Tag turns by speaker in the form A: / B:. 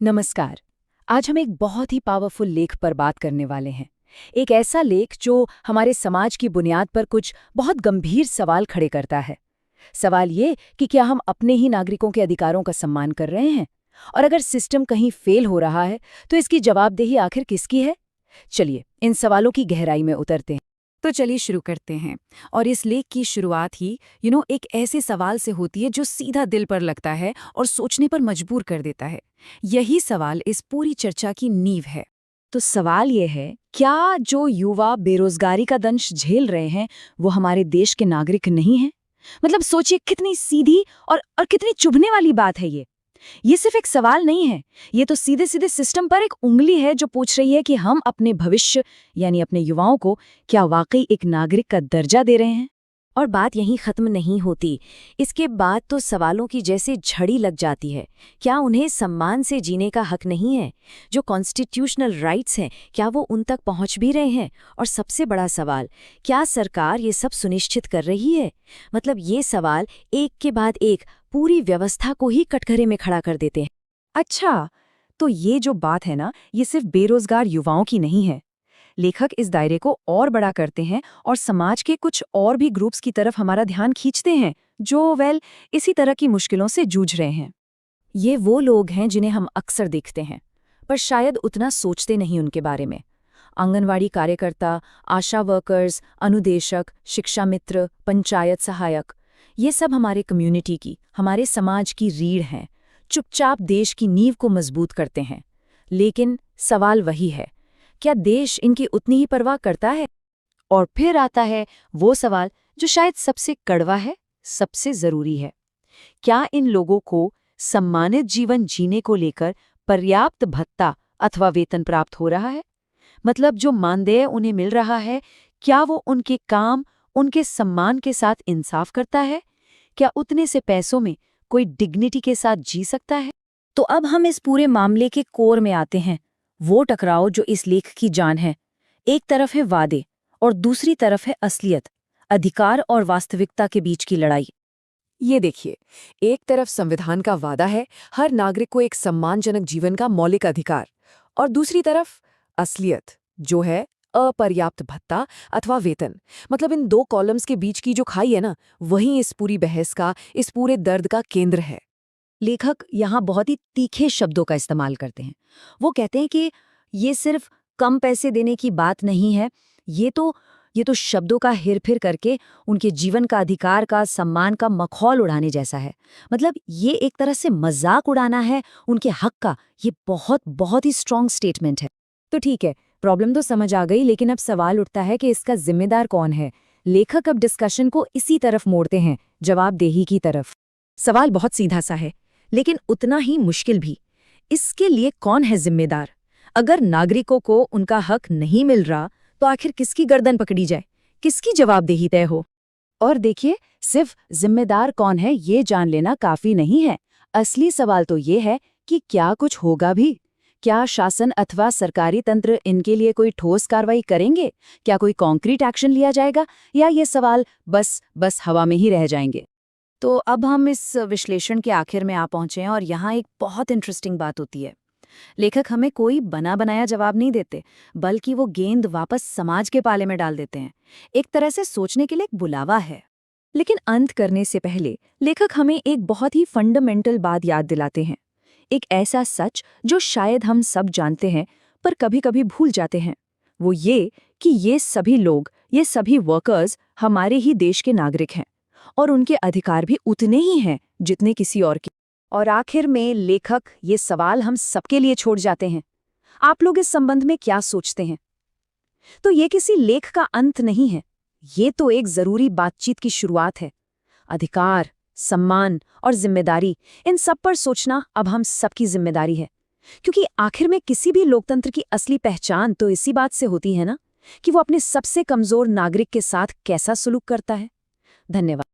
A: नमस्कार। आज हम एक बहुत ही पावरफुल लेख पर बात करने वाले हैं। एक ऐसा लेख जो हमारे समाज की बुनियाद पर कुछ बहुत गंभीर सवाल खड़े करता है। सवाल ये कि क्या हम अपने ही नागरिकों के अधिकारों का सम्मान कर रहे हैं? और अगर सिस्टम कहीं फेल हो रहा है, तो इसकी जवाबदेही आखिर किसकी है? चलिए, इन सवालों की गहराई में उतरते हैं।
B: तो चलिए शुरू करते हैं। और इस लेख की शुरुआत ही एक ऐसे सवाल से होती है जो सीधा दिल पर लगता है और सोचने पर मजबूर कर देता है। यही सवाल इस पूरी चर्चा की नींव है।
A: तो सवाल ये है, क्या जो युवा बेरोजगारी का दंश झेल रहे हैं, वो हमारे देश के नागरिक नहीं हैं? मतलब सोचिए, कितनी सीधी और कितनी चुभने वाली बात है ये। ये सिर्फ एक सवाल नहीं है, ये तो सीधे सीधे सिस्टम पर एक उंगली है जो पूछ रही है कि हम अपने भविष्य यानी अपने युवाओं को क्या वाकई एक नागरिक का दर्जा दे रहे हैं। और बात यहीं खत्म नहीं होती। इसके बाद तो सवालों की जैसे झड़ी लग जाती है। क्या उन्हें सम्मान से जीने का हक नहीं है? जो कॉन्स्टिट्यूशनल राइट्स हैं, क्या वो उन तक पहुंच भी रहे हैं? और सबसे बड़ा सवाल, क्या सरकार ये सब सुनिश्चित कर रही है? मतलब ये सवाल एक के बाद एक पूरी व्यवस्था को ही कटघरे में खड़ा कर देते हैं। अच्छा, तो ये जो बात है ना, ये सिर्फ बेरोजगार युवाओं की नहीं है। लेखक इस दायरे को और बड़ा करते हैं और समाज के कुछ और भी ग्रुप्स की तरफ हमारा ध्यान खींचते हैं जो इसी तरह की मुश्किलों से जूझ रहे हैं। ये वो लोग हैं जिन्हें हम अक्सर देखते हैं, पर शायद उतना सोचते नहीं उनके बारे में। आंगनवाड़ी कार्यकर्ता, आशा वर्कर्स, अनुदेशक, शिक्षा मित्र, पंचायत सहायक, ये सब हमारे कम्युनिटी की, हमारे समाज की रीढ़ हैं, चुपचाप देश की नींव को मजबूत करते हैं। लेकिन सवाल वही है, क्या देश इनकी उतनी ही परवाह करता है? और फिर आता है वो सवाल जो शायद सबसे कड़वा है, सबसे जरूरी है। क्या इन लोगों को सम्मानित जीवन जीने को लेकर पर्याप्त भत्ता अथवा वेतन प्राप्त हो रहा है? मतलब जो मानदेय उन्हें मिल रहा है, क्या वो उनके काम, उनके सम्मान के साथ इंसाफ करता है? क्या उतने से पैसों में कोई डिग्निटी के साथ जी सकता है? तो अब हम इस पूरे मामले के कोर में आते हैं, वो टकराव जो इस लेख की जान है। एक तरफ है वादे और दूसरी तरफ है असलियत, अधिकार और वास्तविकता के बीच की लड़ाई।
B: ये देखिए, एक तरफ संविधान का वादा है, हर नागरिक को एक सम्मानजनक जीवन का मौलिक अधिकार, और दूसरी तरफ असलियत, जो है अपर्याप्त भत्ता अथवा वेतन। मतलब इन दो कॉलम्स के बीच की जो खाई है ना, वही इस पूरी बहस का, इस पूरे दर्द का केंद्र है।
A: लेखक यहाँ बहुत ही तीखे शब्दों का इस्तेमाल करते हैं। वो कहते हैं कि ये सिर्फ कम पैसे देने की बात नहीं है, ये तो शब्दों का हेरफेर करके उनके जीवन का अधिकार का, सम्मान का मखौल उड़ाने जैसा है। मतलब ये एक तरह से मजाक उड़ाना है उनके हक का। ये बहुत बहुत ही स्ट्रॉन्ग स्टेटमेंट है। तो ठीक है, प्रॉब्लम तो समझ आ गई, लेकिन अब सवाल उठता है कि इसका जिम्मेदार कौन है। लेखक अब डिस्कशन को इसी तरफ मोड़ते हैं, जवाबदेही की तरफ। सवाल बहुत सीधा सा है, लेकिन उतना ही मुश्किल भी। इसके लिए कौन है जिम्मेदार? अगर नागरिकों को उनका हक नहीं मिल रहा, तो आखिर किसकी गर्दन पकड़ी जाए, किसकी जवाबदेही तय हो? और देखिए, सिर्फ जिम्मेदार कौन है ये जान लेना काफी नहीं है। असली सवाल तो ये है कि क्या कुछ होगा भी? क्या शासन अथवा सरकारी तंत्र इनके लिए कोई ठोस कार्रवाई करेंगे? क्या कोई कॉन्क्रीट एक्शन लिया जाएगा, या ये सवाल बस हवा में ही रह जाएंगे? तो अब हम इस विश्लेषण के आखिर में आ पहुंचे हैं, और यहाँ एक बहुत इंटरेस्टिंग बात होती है। लेखक हमें कोई बना बनाया जवाब नहीं देते, बल्कि वो गेंद वापस समाज के पाले में डाल देते हैं। एक तरह से सोचने के लिए एक बुलावा है। लेकिन अंत करने से पहले लेखक हमें एक बहुत ही फंडामेंटल बात याद दिलाते हैं। एक ऐसा सच जो शायद हम सब जानते हैं, पर कभी-कभी भूल जाते हैं। वो ये कि ये सभी लोग, ये सभी वर्कर्स हमारे ही देश के नागरिक हैं, और उनके अधिकार भी उतने ही हैं जितने किसी और के। और आखिर में लेखक ये सवाल हम सबके लिए छोड़ जाते हैं। आप लोग इस संबंध में क्या सोचते हैं? तो ये किसी लेख का अंत नहीं है, ये तो एक जरूरी बातचीत की शुरुआत है। अधिकार, सम्मान और जिम्मेदारी, इन सब पर सोचना अब हम सबकी जिम्मेदारी है। क्योंकि आखिर में किसी भी लोकतंत्र की असली पहचान तो इसी बात से होती है ना, कि वो अपने सबसे कमजोर नागरिक के साथ कैसा सलूक करता है। धन्यवाद।